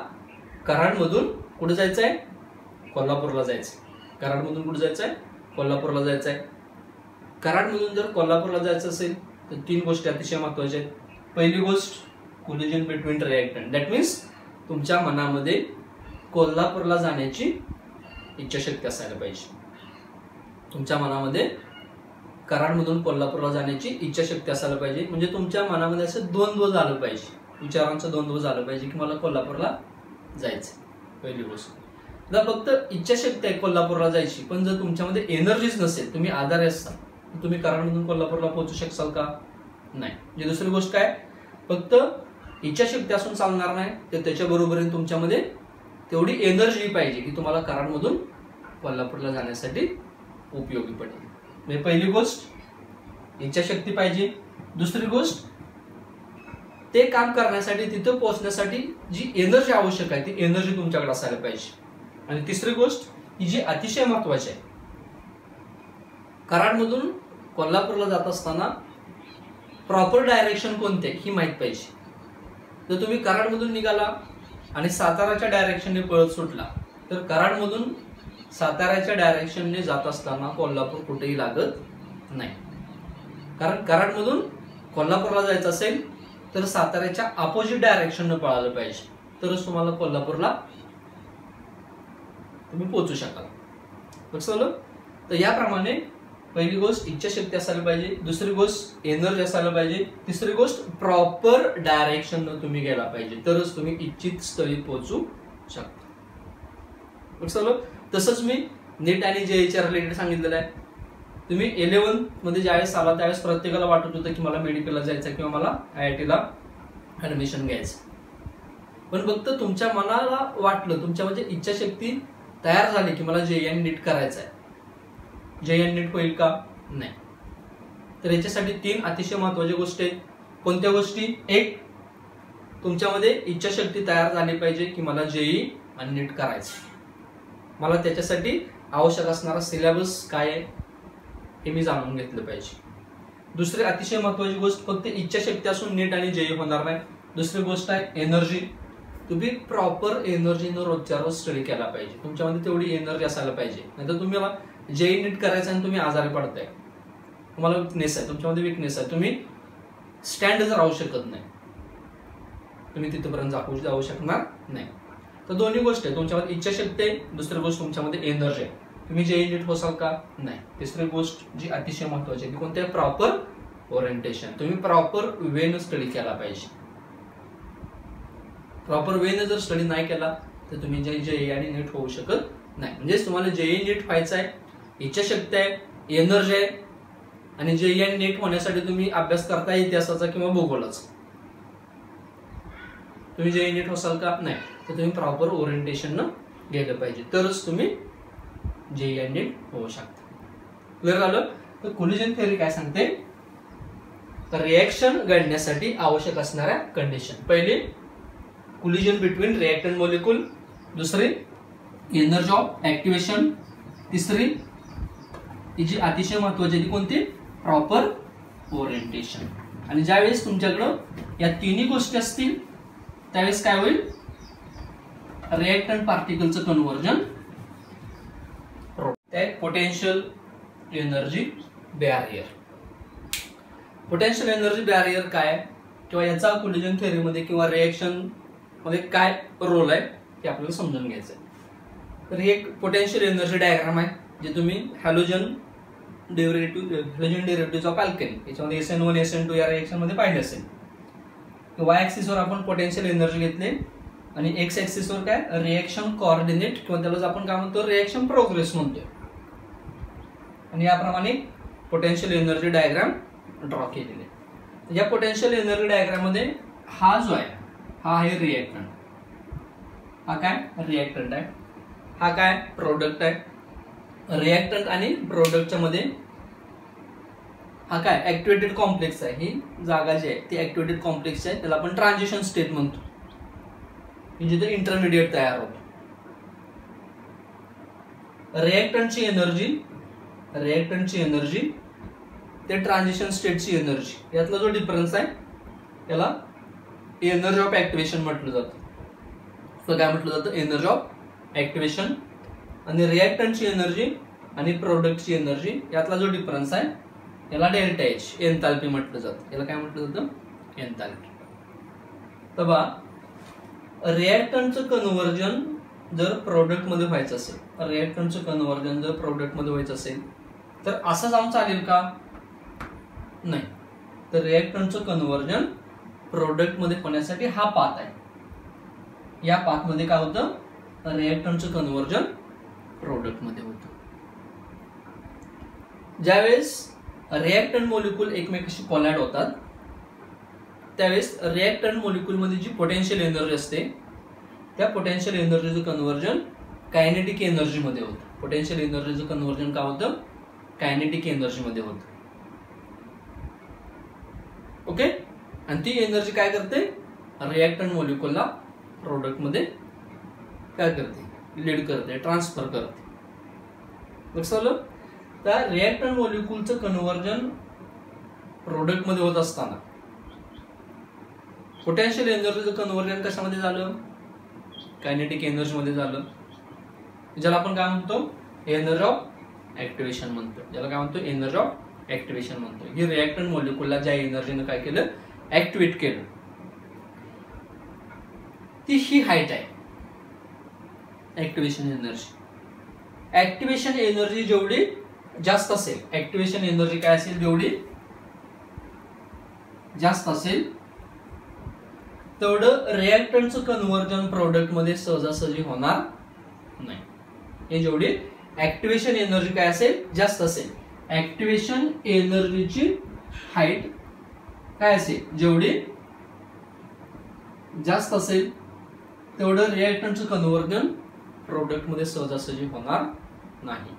कराडमधून कुठे जायचं आहे, कोल्हापूरला जायचं. कराडमधून कुठे जायचं आहे, कोल्हापूरला जायचं आहे. कराडमधून जर कोल्हापूरला जायचं असेल तर तीन गोष्टी अतिशय महत्वाच्या आहेत. पहिली गोष्ट, collision between reactant. That means तुमच्या मनामध्ये कोल्हापूरला जाण्याची इच्छाशक्ती असायला पाहिजे. तुमच्या मनामध्ये कराडमधून कोल्हापूरला जाण्याची इच्छाशक्ती असायला पाहिजे. म्हणजे तुमच्या मनामध्ये असं द्वंद्व झालं पाहिजे, विचारांचं द्वंद्व झालं पाहिजे की मला कोल्हापूरला जायचं. पहिली गोष्ट. जर फक्त इच्छाशक्ती आहे कोल्हापूरला जायची पण जर तुमच्यामध्ये एनर्जीच नसेल, तुम्ही आजारी असाल, तुम्ही कराडमधून कोल्हापूरला पोहोचू शकाल का, नाही. म्हणजे दुसरी गोष्ट काय, फक्त इच्छाशक्ती असून चालणार नाही, तर त्याच्या बरोबरीने तुमच्यामध्ये तेवढी एनर्जी पाहिजे की तुम्हाला कराडमधून कोल्हापूरला जाण्यासाठी उपयोगी पडेल. म्हणजे पहिली गोष्ट इच्छाशक्ती पाहिजे. दुसरी गोष्ट, ते काम करण्यासाठी, तिथं पोहोचण्यासाठी जी एनर्जी आवश्यक आहे ती एनर्जी तुमच्याकडे असायला पाहिजे. आणि तिसरी गोष्ट ही जी अतिशय महत्वाची आहे, कराडमधून कोल्हापूरला जात असताना प्रॉपर डायरेक्शन कोणते ही माहित पाहिजे. जर तुम्ही कराडमधून निघाला आणि साताराच्या डायरेक्शनने पळत सुटला तर कराडमधून साताऱ्याच्या डायरेक्शनने जात असताना कोल्हापूर कुठेही लागत नाही. कारण कराडमधून कोल्हापूरला जायचं असेल तर साताऱ्याच्या अपोजिट डायरेक्शनने पळालं पाहिजे, तरच तुम्हाला कोल्हापूरला तुम्ही पोहोचू शकाल. लक्षात आलं? तर याप्रमाणे पहिली गोष्ट इच्छाशक्ती असायला पाहिजे, दुसरी गोष्ट एनर्जी असायला पाहिजे, तिसरी गोष्ट प्रॉपर डायरेक्शनने तुम्ही गेला पाहिजे, तरच तुम्ही इच्छित स्थळी पोहोचू शकता. लक्षात आलं? तसंच मी नीट आणि जेईच्या रिलेटेड सांगितलेलं आहे. तुम्ही 11 मध्ये ज्यावेळेस आला त्यावेळेस प्रत्येकाला वाटत होतं की मला मेडिकलला जायचं किंवा मला IIT ला ऍडमिशन घ्यायचं, पण फक्त तुमच्या मनाला वाटलं, तुमच्या म्हणजे इच्छाशक्ती तयार झाली की मला JEE आणि नीट करायचं आहे. JEE आणि नीट होईल का? नाही. तर याच्यासाठी 3 अतिशय महत्वाच्या गोष्टी आहेत. कोणत्या गोष्टी? एक, तुमच्यामध्ये इच्छाशक्ती तयार झाली पाहिजे की मला JEE आणि नीट करायचं. मला त्याच्यासाठी आवश्यक असणारा सिलेबस काय आहे हे मी जाणून घेतलं पाहिजे. दुसरी अतिशय महत्वाची गोष्ट, फक्त इच्छाशक्ती असून नीट आणि JEE होणार नाही. दुसरी गोष्ट आहे एनर्जी. तुम्ही प्रॉपर एनर्जीनं रोजच्या रोज स्टडी केला पाहिजे. तुमच्यामध्ये तेवढी एनर्जी असायला पाहिजे. नाहीतर तुम्हाला JEE नीट करायचं आणि तुम्ही आजारी पडताय, तुम्हाला विकनेस आहे, तुमच्यामध्ये विकनेस आहे, तुम्ही स्टँडच राहू शकत नाही, तुम्ही तिथपर्यंत जाऊ शकणार नाही. तर दोन्ही गोष्टी, तुमच्यामध्ये इच्छाशक्ती आहे, दुसरी गोष्ट तुमच्यामध्ये एनर्जी आहे. तुम्ही JEE नीट होसाल का? नाही. तिसरी गोष्ट जी अतिशय महत्वाची आहे ती कोणती आहे? Proper orientation. तुम्ही प्रॉपर वेनं स्टडी केला पाहिजे. प्रॉपर वेनं जर स्टडी नाही केला तर तुम्ही JEE आणि नीट होऊ शकत नाही. म्हणजे तुम्हाला JEE नीट व्हायचं आहे, इच्छाशक्ती आहे, एनर्जी आहे, आणि JEE आणि नीट होण्यासाठी तुम्ही अभ्यास करता इतिहासाचा किंवा भूगोलाचा. तुम्ही JEE नीट होसाल का? नाही. तर तुम्ही प्रॉपर ओरिएंटेशन गेलं पाहिजे, तरच तुम्ही JEE आणि नीट होऊ शकता. क्लिअर झालं? तर कोलिजन थिअरी काय सांगते? तर रिएक्शन घडण्यासाठी आवश्यक असणाऱ्या कंडिशन. पहिली, कोलिजन बिटवीन रिएक्टंट मॉलिक्यूल. दुसरी, एनर्जी ऑफ ऍक्टिव्हेशन. तिसरी, ही जी अतिशय महत्वाची ती कोणती? Proper orientation. आणि ज्यावेळेस तुमच्याकडं या तिन्ही गोष्टी असतील त्यावेळेस काय होईल? रिएक्टंट पार्टिकलचं conversion. Potential energy barrier. Potential energy barrier काय किंवा याचा कोलिजन थिअरीमध्ये किंवा रिएक्शन मध्ये काय रोल आहे ते आपल्याला समजून घ्यायचं आहे. तर ही एक पोटेन्शियल एनर्जी डायग्राम आहे, जे तुम्ही हॅलोजन डेरिव्हेटिव्ह ऑफ अल्केनी याच्यामध्ये SN1 SN2 या रिएक्शन मध्ये पाहिले असेल. Y ऍक्सिसवर आपण पोटेन्शियल एनर्जी घेतली आणि X ऍक्सिसवर काय? रिएक्शन कोऑर्डिनेट किंवा त्याला आपण काय म्हणतो? रिएक्शन प्रोग्रेस म्हणतोय. आणि याप्रमाणे पोटेन्शियल एनर्जी डायग्राम ड्रॉ केलेली आहे. या पोटेन्शियल एनर्जी डायग्राम मध्ये हा जो आहे हा आहे रिएक्टंट. हा काय? रिएक्टंट आहे. हा काय? प्रोडक्ट आहे. रिएक्टंट आणि प्रोडक्टच्या मध्ये हा काय? ऍक्टिव्हेटेड कॉम्प्लेक्स आहे. ही जागा जी आहे ती ऍक्टिव्हेटेड कॉम्प्लेक्स आहे, त्याला आपण ट्रान्झिशन स्टेट म्हणतो, जिथे इंटरमिडिएट तयार होतो. रिएक्टंटची एनर्जी ते ट्रान्झिशन स्टेटची एनर्जी यातला जो डिफरन्स आहे त्याला एनर्जी ऑफ ऍक्टिव्हेशन म्हटलं जातं. तर काय म्हटलं जातं? Energy of activation. आणि रिएक्टंटची एनर्जी आणि प्रोडक्टची एनर्जी यातला जो डिफरन्स आहे याला डेल्टा H एन्थाल्पी म्हटलं जातं. याला काय म्हटलं जातं? एन्थाल्पी. तर बा रिएक्टंटचं कन्व्हर्जन जर प्रोडक्ट मध्ये व्हायचं असेल, तर असं जाऊन चालेल का? नाही. तर रिएक्टंटचं कन्व्हर्जन प्रोडक्ट मध्ये होण्यासाठी हा पाथ आहे. या पाथ मध्ये काय होतं? रिएक्टंटचं कन्व्हर्जन प्रोडक्ट मध्ये होतं. ज्यावेळेस रिएक्टंट मॉलिक्यूल एकमेकांशी कोलॅड होतात त्यावेळेस रिएक्टंट मॉलिक्यूल मध्ये जी पोटेन्शियल एनर्जी असते त्या पोटेन्शियल एनर्जीचं कन्व्हर्जन कायनेटिक एनर्जी मध्ये होतं. पोटेन्शियल एनर्जीचं कन्व्हर्जन काय होतं? कायनेटिक एनर्जी मध्ये होतं. ओके. आणि ती एनर्जी काय करते? रिएक्टंट मॉलिक्यूलला प्रोडक्ट मध्ये काय करते? लीड करते, ट्रान्सफर करते. लक्षात आलं? तर रिएक्टंट मॉलिक्यूलचं कन्व्हर्जन प्रोडक्ट मध्ये होत असताना पोटेन्शियल एनर्जीचं कन्व्हर्जन कशामध्ये झालं? कायनेटिक एनर्जी मध्ये झालं, ज्याला आपण काय म्हणतो? एनर्जी ऑफ ऍक्टिव्हेशन म्हणतो. ही रिएक्टंट मॉलिक्यूलला ज्या एनर्जीने काय केलं? ऍक्टिव्हेट केलं. ती ही हाईट आहे ऍक्टिव्हेशन एनर्जी. ऍक्टिव्हेशन एनर्जी जेवढी जास्त असेल, ऍक्टिव्हेशन एनर्जी काय असेल? जेवढी जास्त असेल तेवढं रिएक्टंटचं कन्व्हर्जन प्रोडक्ट मध्ये सहजासहजी होणार नाही. हे जेवढी ऍक्टिव्हेशन एनर्जी काय असेल? जास्त असेल ऍक्टिव्हेशन एनर्जीची हाईट काय असेल, जेवढी जास्त असेल तेवढं रिएक्टंटचं कन्व्हर्जन प्रोडक्ट मध्ये सहजासहजी होणार नाही.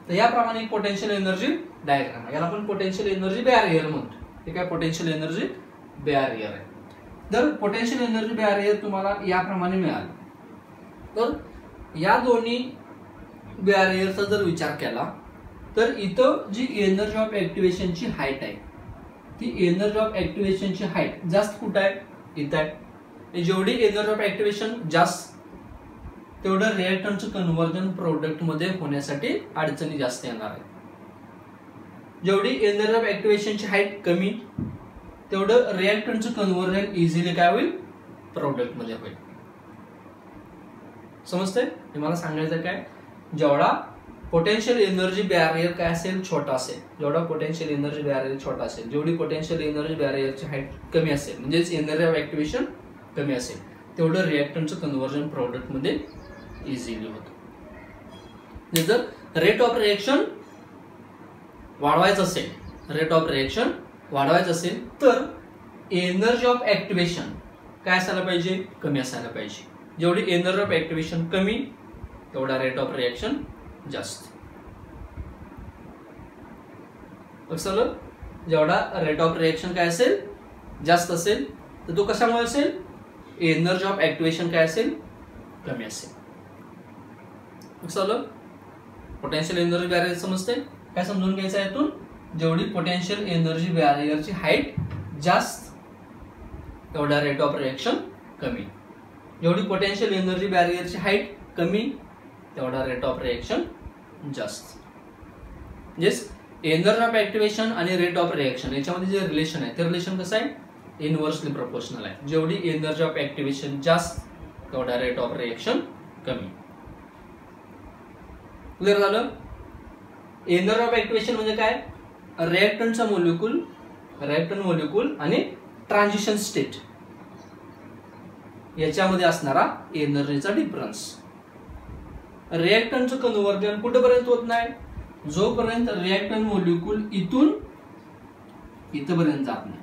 तर याप्रमाणे पोटेन्शियल एनर्जी डायग्राम आहे. याला आपण पोटेन्शियल एनर्जी बॅरियर म्हणतो. हे काय पोटेन्शियल एनर्जी बॅरियर आहे. जर पोटेन्शियल एनर्जी बॅरियर तुम्हाला याप्रमाणे मिळालं तर या दोन्ही बॅरियरचा जर विचार केला तर इथं जी एनर्जी ऑफ ऍक्टिव्हेशनची हाईट आहे ती एनर्जी ऑफ ऍक्टिव्हेशनची हाईट जास्त कुठं आहे, इथं आहे. जेवढी एनर्जी ऑफ ऍक्टिव्हेशन जास्त तेवढं रिएक्टंटचं कन्व्हर्जन प्रोडक्ट मध्ये होण्यासाठी अडचणी जास्त येणार आहे. जेवढी एनर्जी ऑफ ऍक्टिव्हेशनची हाईट कमी तेवढं रिएक्टंटचं कन्व्हर्जन इझिली काय होईल, प्रोडक्ट मध्ये होईल. समजतंय? हे मला सांगायचं काय, जेवढा पोटेन्शियल एनर्जी बॅरियर काय असेल छोटा असेल, जेवढा पोटेन्शियल एनर्जी बॅरियर छोटा असेल, जेवढी पोटेन्शियल एनर्जी बॅरियरची हाईट कमी असेल म्हणजेच एनर्जी ऑफ ऍक्टिव्हेशन कमी असेल तेवढं रिएक्टंटचं कन्व्हर्जन प्रोडक्ट मध्ये इझिली होतं. जर रेट ऑफ रिएक्शन वाढवायचं असेल, रेट ऑफ रिएक्शन वाढवायचं असेल तर एनर्जी ऑफ ऍक्टिव्हेशन काय असायला पाहिजे, कमी असायला पाहिजे. जेवढी एनर्जी ऑफ ऍक्टिव्हेशन कमी तेवढा रेट ऑफ रिएक्शन जास्त. लक्षात, जेवढा रेट ऑफ रिएक्शन काय असेल जास्त असेल तर तो कशामुळे असेल, एनर्जी ऑफ ऍक्टिव्हेशन काय असेल कमी असेल. लक्षात, पोटेन्शियल एनर्जी बॅरियर समजते काय, समजून घ्यायचं आहे यातून, जेवढी पोटेन्शियल एनर्जी बॅरियरची हाईट जास्त तेवढा रेट ऑफ रिएक्शन कमी. जेवढी पोटेन्शियल एनर्जी बॅरियरची हाईट कमी तेवढा रेट ऑफ रिएक्शन जास्त. म्हणजेच एनर्जी ऑफ ऍक्टिव्हेशन आणि रेट ऑफ रिएक्शन याच्यामध्ये जे रिलेशन आहे ते रिलेशन कसं आहे, इनव्हर्सली प्रोपोर्शनल आहे. जेवढी एनर्जी ऑफ ऍक्टिव्हेशन जास्त तेवढा रेट ऑफ रिएक्शन कमी. क्लिअर झालं? एनर्जी ऑफ ऍक्टिव्हेशन म्हणजे काय, रिएक्टंटचा मॉलिक्यूल, रिएक्टंट मॉलिक्यूल आणि ट्रान्झिशन स्टेट याच्यामध्ये असणारा एनर्जीचा डिफरन्स. रिएक्टंटचं कन्व्हर्जन कुठेपर्यंत होत नाही, जोपर्यंत रिएक्टंट मॉलिक्यूल इथून इथपर्यंत जात नाही.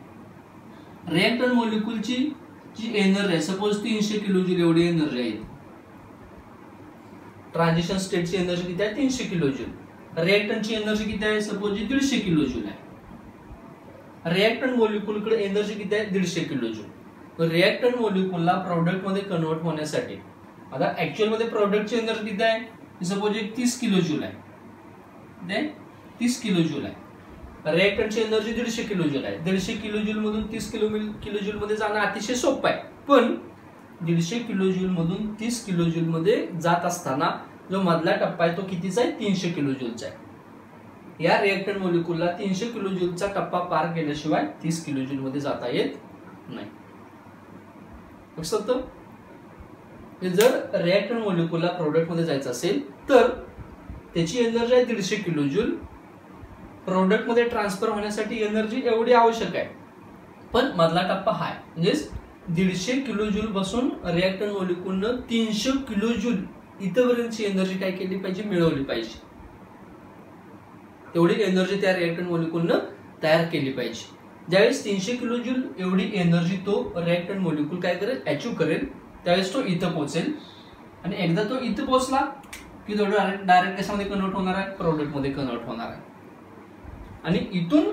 रिएक्टंट मॉलिक्यूलची जी एनर्जी आहे, सपोज 300 किलो जूल एवढी एनर्जी आहे. ट्रान्झिशन स्टेटची एनर्जी किती आहे, 300 किलो जूल. रिएक्टंटची एनर्जी किती आहे, सपोज 150 किलो जूल आहे. रिएक्टंट मॉलिक्यूलकडे एनर्जी किती आहे, 150 किलो जूल. रिएक्टंट मॉलिक्यूलला प्रोडक्ट मध्ये कन्वर्ट होण्यासाठी, आता ऍक्च्युअल मध्ये प्रोडक्टची एनर्जी किती आहे, सपोज 30 किलो जूल आहे, 30 किलो जूल आहे. रिएक्टंटची एनर्जी 150 किलो जूल आहे. 150 किलो जूल मधून 30 किलो जूल मध्ये जाणं अतिशय सोपं आहे. पण 150 किलो जूल मधून 30 किलो जूल मध्ये जात असताना जो मधला टप्पा आहे तो कितीचा आहे, 300 किलो जूलचा आहे. या रिएक्टंट मॉलिक्यूलला 300 किलो जूलचा टप्पा पार केल्याशिवाय 30 किलो जूल मध्ये जाता येत नाही. लक्षात, जर रिएक्टंट मॉलिक्यूलला प्रोडक्ट मध्ये जायचं असेल तर त्याची एनर्जी आहे 150 किलो जूल. प्रोडक्ट मध्ये ट्रान्सफर होण्यासाठी एनर्जी एवढी आवश्यक आहे, पण मधला टप्पा हा आहे. म्हणजेच 150 किलो जूल पासून रिएक्टंट मॉलिक्यूलनं 300 किलो जूल इथपर्यंतची एनर्जी काय केली पाहिजे, मिळवली पाहिजे. तेवढी एनर्जी त्या रिएक्टंट मॉलिक्यूलनं तयार केली पाहिजे. ज्यावेळेस 300 किलो जूल एवढी एनर्जी तो रिएक्टंट मॉलिक्यूल काय करेल, अचीव करेल, त्यावेळेस तो इथं पोहोचेल. आणि एकदा तो इथं पोहोचला की तो डायरेक्ट कशामध्ये कन्वर्ट होणार आहे, प्रोडक्ट मध्ये कन्वर्ट होणार आहे. आणि इथून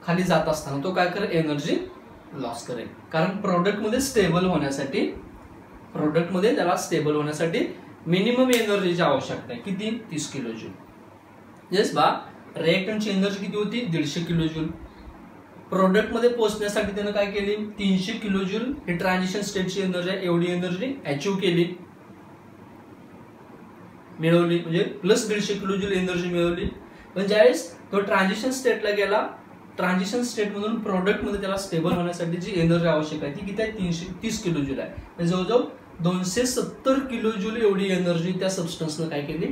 खाली जात असताना तो काय करेल, एनर्जी लॉस करेल. कारण प्रोडक्ट मध्ये स्टेबल होण्यासाठी, प्रोडक्ट मध्ये त्याला स्टेबल होण्यासाठी मिनिमम एनर्जीची आवश्यकता आहे. किती, 30 किलो जूल. येस बा, रिएक्टंटची एनर्जी किती होती, 150 किलो जूल. प्रोडक्ट मध्ये पोहोचण्यासाठी त्यानं काय केली, 300 किलो जूल ही ट्रान्झिशन स्टेटची एनर्जी आहे, एवढी एनर्जी अचीव केली, मिळवली. म्हणजे प्लस 150 किलो जूल एनर्जी मिळवली. पण ज्यावेळेस तो ट्रान्झिशन स्टेटला गेला, ट्रान्झिशन स्टेट मधून प्रोडक्ट मध्ये त्याला स्टेबल होण्यासाठी जी एनर्जी आवश्यक आहे ती किती आहे, 330 किलो जूल आहे. जवळजवळ 270 किलो जूल एवढी एनर्जी त्या सबस्टन्सनं काय केली,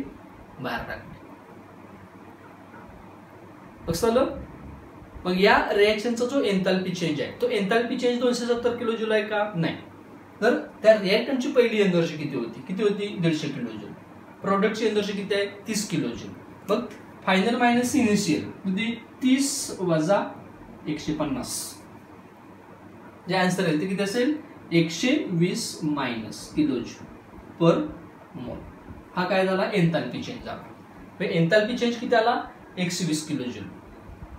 बाहेर टाकली. लक्षात. मग या रिएक्शनचा जो एन्थाल्पी चेंज आहे तो एन्थाल्पी चेंज 270 किलो जूल आहे का, नाही. तर त्या रिएक्टंटची पहिली एनर्जी किती होती, 150 किलो जूल. प्रोडक्टची एनर्जी किती आहे, 30 किलो जूल. मग फायनल मायनस इनिशियल म्हणजे 30 वजा 150, जे आन्सर आहे ते किती असेल 120 मायनस किलोजूल पर मोल. हा काय झाला एन्थाल्पी चेंज झाला. एन्थाल्पी चेंज किती आला 120 किलोजूल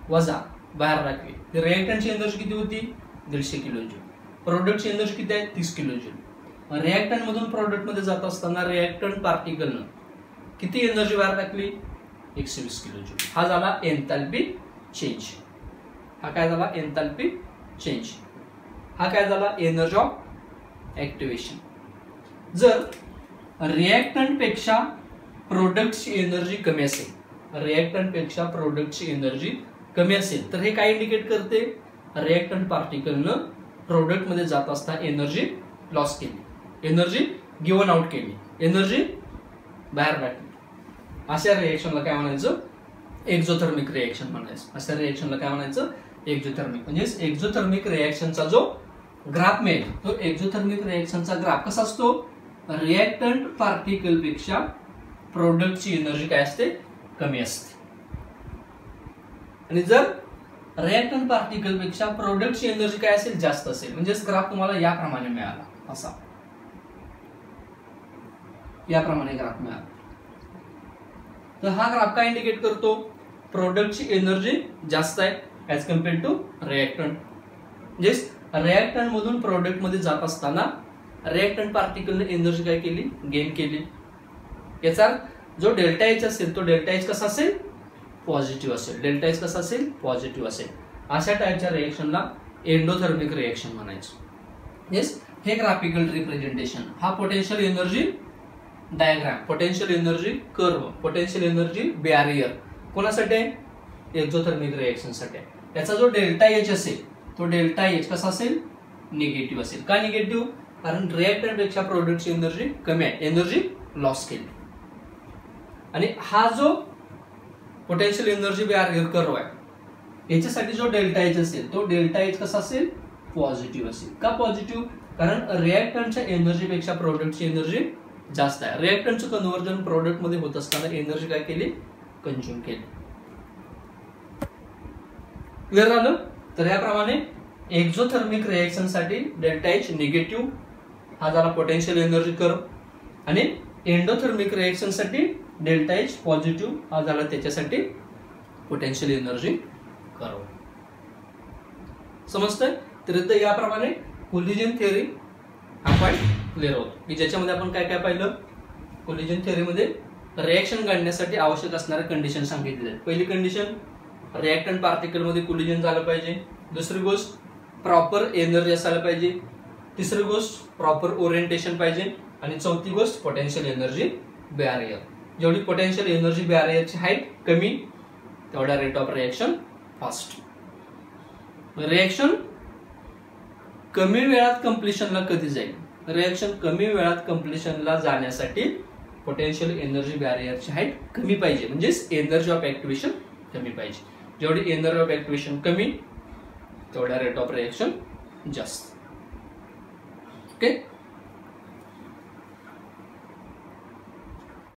वजा बाहेर राखली रिएक्टंटची एनर्जी किती होती 150 किलोजूल. प्रोडक्टची एनर्जी किती आहे 30 किलोजूल. रिएक्टंट मधून प्रोडक्ट मध्ये जात असताना रिएक्टंट पार्टिकलनं किती एनर्जी बाहेर टाकली 120 किलोजूल. हा झाला एन्थाल्पी चेंज. हा काय झाला एन्थाल्पी चेंज. हा काय झाला एनर्जी ऑफ ऍक्टिव्हेशन. जर रिएक्टंट पेक्षा प्रोडक्टची एनर्जी कमी असेल, रिएक्टंट पेक्षा प्रोडक्टची एनर्जी कमी असेल तर हे काय इंडिकेट करते रिएक्टंट पार्टिकलनं प्रोडक्ट मध्ये जात असताना एनर्जी लॉस केली, एनर्जी गिव्हन आउट केली, एनर्जी बाहेर टाकली. अशा रिएक्शनला काय म्हणायचं एक्झोथर्मिक रिएक्शन म्हणायचं. अशा रिएक्शनला काय म्हणायचं एक्झोथर्मिक. म्हणजे एक्झोथर्मिक रिएक्शनचा जो ग्राफ मिळेल तो एक्झोथर्मिक रिएक्शनचा ग्राफ कसा असतो रिएक्टंट पार्टिकल पेक्षा प्रोडक्टची एनर्जी काय असते कमी असते. आणि जर रिएक्टंट पार्टिकल पेक्षा प्रोडक्टची एनर्जी काय असेल जास्त असेल म्हणजे ग्राफ तुम्हाला याप्रमाणे मिळाला, असा याप्रमाणे ग्राफ मिळाला. तर हा ग्राफ काय इंडिकेट करतो प्रोडक्टची एनर्जी जास्त आहे ऍज कम्पेअर्ड टू रिएक्टंट. म्हणजे रिएक्टंट मधून प्रोडक्ट मध्ये जात असताना रिएक्टंट पार्टिकलने एनर्जी काय केली गेन केली. याचा जो डेल्टा एच असेल तो डेल्टा एच कसा असेल पॉझिटिव्ह असेल. डेल्टा एच कसा असेल पॉझिटिव्ह असेल. अशा टाईपच्या रिएक्शनला एंडोथर्मिक रिएक्शन म्हणायचं. येस हे ग्राफिकल रिप्रेझेंटेशन. हा potential energy diagram, potential energy curve, potential energy barrier कोणासाठी आहे एक्झोथर्मिक रिएक्शन साठी. याचा जो डेल्टा एच असेल तो डेल्टा एच कसा असेल निगेटिव्ह असेल. का निगेटिव्ह कारण रिएक्टंट पेक्षा प्रोडक्टची एनर्जी कमी आहे, एनर्जी लॉस केली. आणि हा जो पोटेन्शियल एनर्जी बॅरियर कर्व आहे याच्यासाठी जो डेल्टा एच असेल तो डेल्टा एच कसा असेल पॉझिटिव्ह असेल. का पॉझिटिव्ह कारण रिएक्टंटच्या एनर्जी पेक्षा प्रोडक्टची एनर्जी जास्त आहे. रिएक्टंटचं कन्व्हर्जन प्रोडक्ट मध्ये होत असताना एनर्जी काय केली कंझ्युम केली. क्लिअर झालं. तर याप्रमाणे एक्झोथर्मिक रिएक्शन साठी डेल्टा एच निगेटिव्ह हा झाला पोटेन्शियल एनर्जी कर्व आणि एंडोथर्मिक रिएक्शन साठी डेल्टा एच पॉझिटिव्ह हा झाला त्याच्यासाठी पोटेन्शियल एनर्जी कर्व. समजतंय. तर याप्रमाणे कोलिजन थिअरी हा पॉइंट क्लिअर होतो की ज्याच्यामध्ये आपण काय काय पाहिलं कोलिजन थिअरीमध्ये रिएक्शन घडण्यासाठी आवश्यक असणारे कंडिशन सांगितले आहेत. पहिली कंडिशन रिएक्टंट पार्टिकल मध्ये कोलिजन झालं पाहिजे. दुसरी गोष्ट प्रॉपर एनर्जी असायला पाहिजे. तिसरी गोष्ट प्रॉपर ओरिएंटेशन पाहिजे. आणि चौथी गोष्ट पोटेन्शियल एनर्जी बॅरियर. जेवढी पोटेन्शियल एनर्जी बॅरियरची हाईट कमी तेवढा rate of reaction fast. Reaction कमी वेळात कंप्लिशनला कधी जाईल रिएक्शन कमी वेळात कंप्लिशनला जाण्यासाठी पोटेन्शियल एनर्जी बॅरियरची हाईट कमी पाहिजे म्हणजेच एनर्जी ऑफ ऍक्टिव्हेशन कमी पाहिजे. जेवढी एनर्जी ऑफ ऍक्टिव्हेशन कमी तेवढा रेट ऑफ रिएक्शन जास्त. ओके.